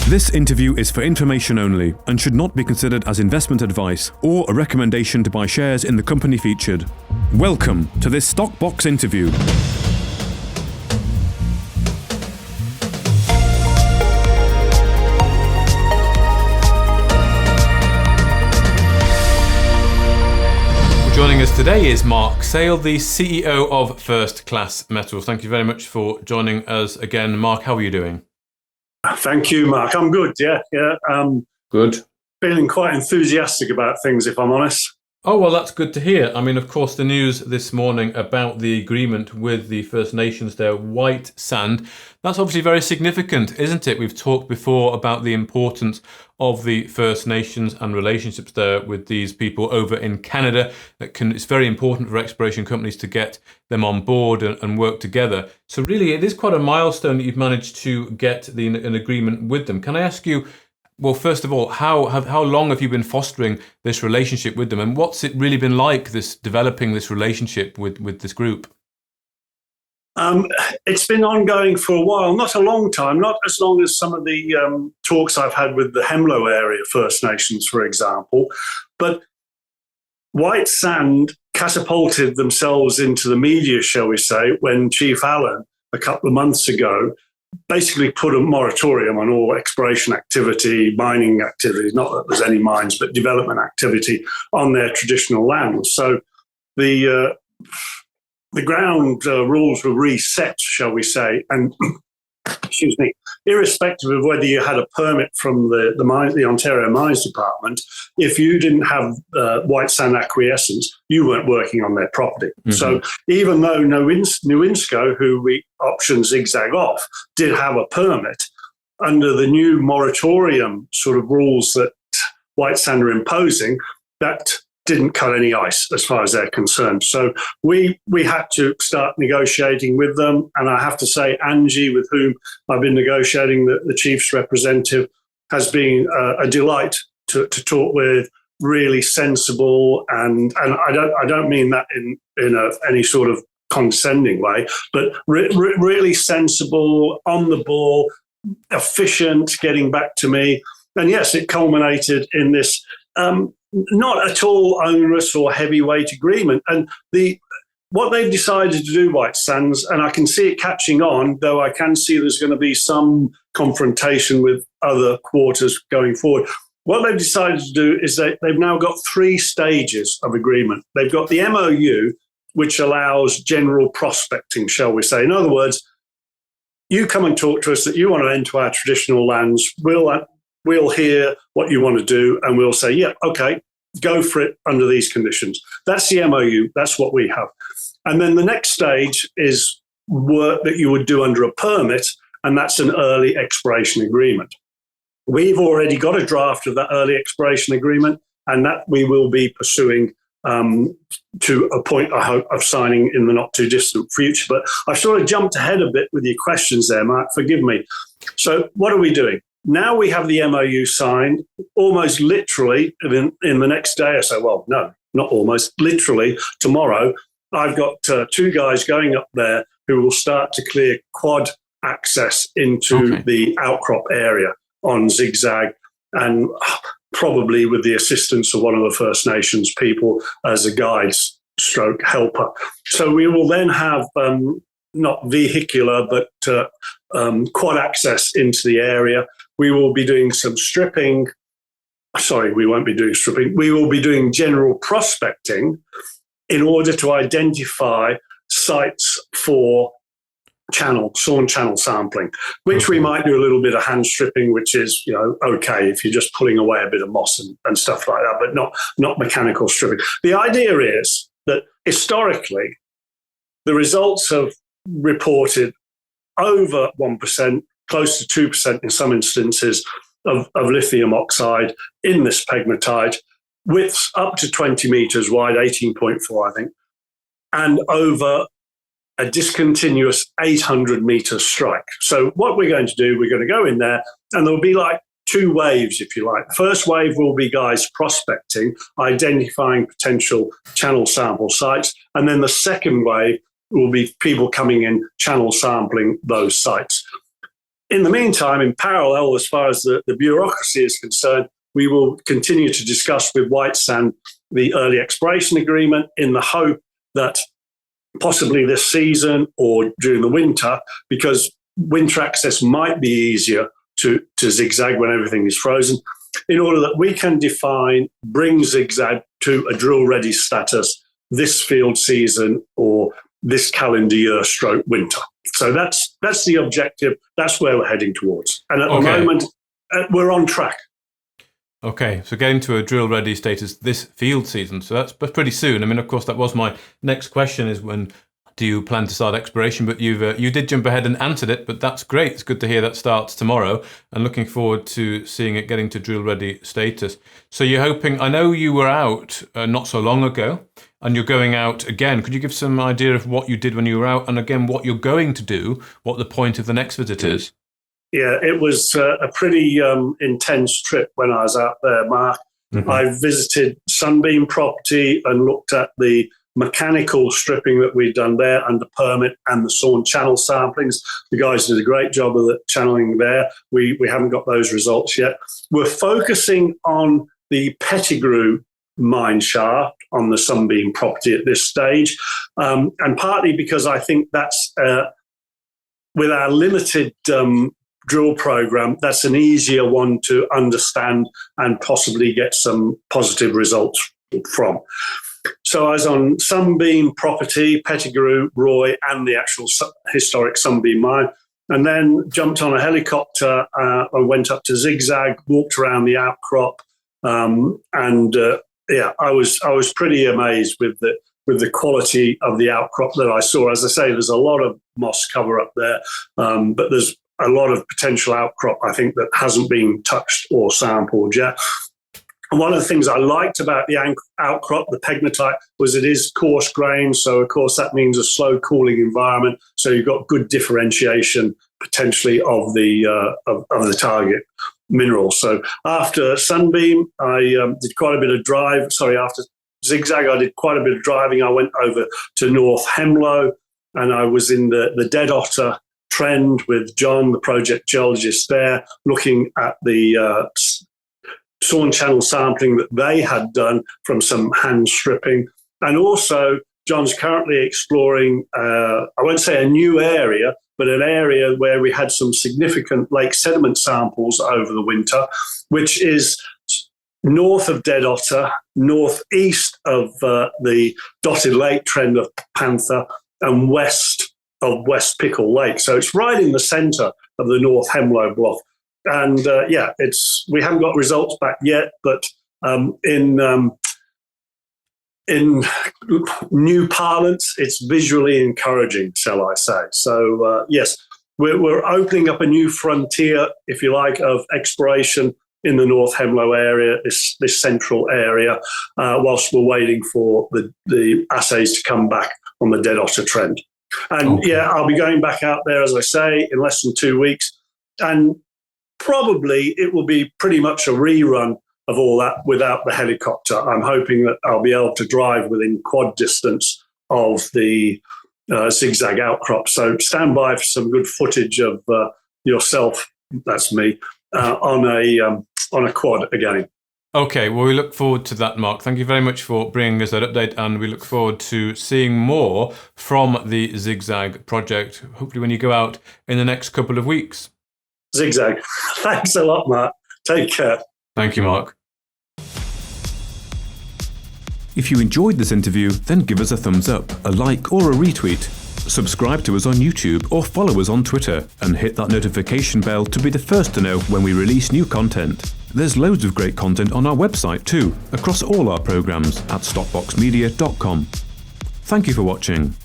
This interview is for information only and should not be considered as investment advice or a recommendation to buy shares in the company featured. Welcome to this Stock Box interview. Joining us today is Mark Sale, the CEO of First Class Metals. Thank you very much for joining us again. Mark, how are you doing? Thank you, Mark. I'm good, yeah. Good. Feeling quite enthusiastic about things, if I'm honest. Oh, well, that's good to hear. I mean, of course, the news this morning about the agreement with the First Nations there, White Sand, that's obviously very significant, isn't it? We've talked before about the importance of the First Nations and relationships there with these people over in Canada. It's very important for exploration companies to get them on board and work together. So really, it is quite a milestone that you've managed to get an agreement with them. Can I ask you, well, first of all, how long have you been fostering this relationship with them, and what's it really been like, developing this relationship with this group? It's been ongoing for a while, not a long time, not as long as some of the talks I've had with the Hemlo area First Nations, for example. But White Sand catapulted themselves into the media, shall we say, when Chief Allen, a couple of months ago, basically put a moratorium on all exploration activity, mining activities, not that there's any mines, but development activity on their traditional lands. So the ground rules were reset, shall we say, and excuse me, irrespective of whether you had a permit from the Ontario Mines Department, if you didn't have White Sand acquiescence, you weren't working on their property. Mm-hmm. So even though Newinsko, who we optioned Zigzag off, did have a permit, under the new moratorium sort of rules that White Sand are imposing, that didn't cut any ice as far as they're concerned. So we had to start negotiating with them. And I have to say, Angie, with whom I've been negotiating, the chief's representative, has been a delight to talk with, really sensible. And I don't mean that in any sort of condescending way, but really sensible, on the ball, efficient, getting back to me. And yes, it culminated in this not at all onerous or heavyweight agreement. And what they've decided to do, White Sands, and I can see it catching on, though I can see there's going to be some confrontation with other quarters going forward. What they've decided to do is they've now got 3 stages of agreement. They've got the MOU, which allows general prospecting, shall we say. In other words, you come and talk to us that you want to enter our traditional lands, we'll hear what you want to do, and we'll say, yeah, okay, go for it under these conditions. That's the MOU. That's what we have. And then the next stage is work that you would do under a permit, and that's an early exploration agreement. We've already got a draft of that early exploration agreement, and that we will be pursuing to a point, I hope, of signing in the not too distant future. But I've sort of jumped ahead a bit with your questions there, Mark. Forgive me. So what are we doing? Now we have the MOU signed, almost literally in the next day or so. Well, no, not almost, literally tomorrow. I've got 2 guys going up there who will start to clear quad access into the outcrop area on Zigzag, and probably with the assistance of one of the First Nations people as a guide stroke helper. So we will then have not vehicular, but quad access into the area. We will be doing some stripping. Sorry, we won't be doing stripping. We will be doing general prospecting in order to identify sites for sawn channel sampling, which we might do a little bit of hand stripping, which is, okay if you're just pulling away a bit of moss and stuff like that, but not mechanical stripping. The idea is that historically, the results have reported over 1%, close to 2% in some instances of lithium oxide in this pegmatite, widths up to 20 meters wide, 18.4, I think, and over a discontinuous 800 meter strike. So what we're going to do, we're going to go in there, and there'll be like 2 waves, if you like. The first wave will be guys prospecting, identifying potential channel sample sites, and then the second wave will be people coming in, channel sampling those sites. in the meantime, in parallel, as far as the bureaucracy is concerned, we will continue to discuss with White Sand the early exploration agreement in the hope that possibly this season or during the winter, because winter access might be easier to Zigzag when everything is frozen, in order that we can bring Zigzag to a drill-ready status this field season or this calendar year stroke winter. So that's the objective. That's where we're heading towards. And at the moment, we're on track. Okay, so getting to a drill-ready status this field season. So that's pretty soon. I mean, of course, that was my next question, is when do you plan to start exploration? But you did jump ahead and answered it, but that's great. It's good to hear that starts tomorrow, and looking forward to seeing it getting to drill-ready status. So you're hoping, I know you were out not so long ago, and you're going out again. Could you give some idea of what you did when you were out, and again, what you're going to do, what the point of the next visit is? Yeah, it was a pretty intense trip when I was out there, Mark. Mm-hmm. I visited Sunbeam property and looked at the mechanical stripping that we'd done there under permit and the Sawn channel samplings. The guys did a great job of the channeling there. We haven't got those results yet. We're focusing on the Pettigrew mine shaft on the Sunbeam property at this stage, and partly because I think that's, with our limited drill program, that's an easier one to understand and possibly get some positive results from. So I was on Sunbeam property, Pettigrew, Roy, and the actual historic Sunbeam mine, and then jumped on a helicopter and went up to Zigzag, walked around the outcrop, and I was pretty amazed with the quality of the outcrop that I saw. As I say, there's a lot of moss cover up there, but there's a lot of potential outcrop, I think, that hasn't been touched or sampled yet. And one of the things I liked about the outcrop, the pegmatite, was it is coarse grained. So, of course, that means a slow cooling environment. So you've got good differentiation potentially of the target mineral. So after Sunbeam, I did quite a bit of after Zigzag, I did quite a bit of driving. I went over to North Hemlow, and I was in the Dead Otter trend with John, the project geologist there, looking at the Sawn channel sampling that they had done from some hand stripping. And also, John's currently exploring, I won't say a new area, but an area where we had some significant lake sediment samples over the winter, which is north of Dead Otter, northeast of the Dotted Lake trend of Panther, and west of West Pickle Lake. So it's right in the centre of the North Hemlow block. And we haven't got results back yet, but in new parlance, it's visually encouraging, shall I say. So yes, we're opening up a new frontier, if you like, of exploration in the North Hemlow area, this central area, whilst we're waiting for the assays to come back on the Dead Otter trend. And I'll be going back out there, as I say, in less than 2 weeks. And probably it will be pretty much a rerun of all that without the helicopter. I'm hoping that I'll be able to drive within quad distance of the Zigzag outcrop. So stand by for some good footage of yourself, that's me, on a quad again. Okay, well, we look forward to that, Mark. Thank you very much for bringing us that update, and we look forward to seeing more from the Zigzag project, hopefully when you go out in the next couple of weeks. Zigzag. Thanks a lot, Mark. Take care. Thank you, Mark. If you enjoyed this interview, then give us a thumbs up, a like, or a retweet. Subscribe to us on YouTube or follow us on Twitter, and hit that notification bell to be the first to know when we release new content. There's loads of great content on our website too, across all our programs at stockboxmedia.com. Thank you for watching.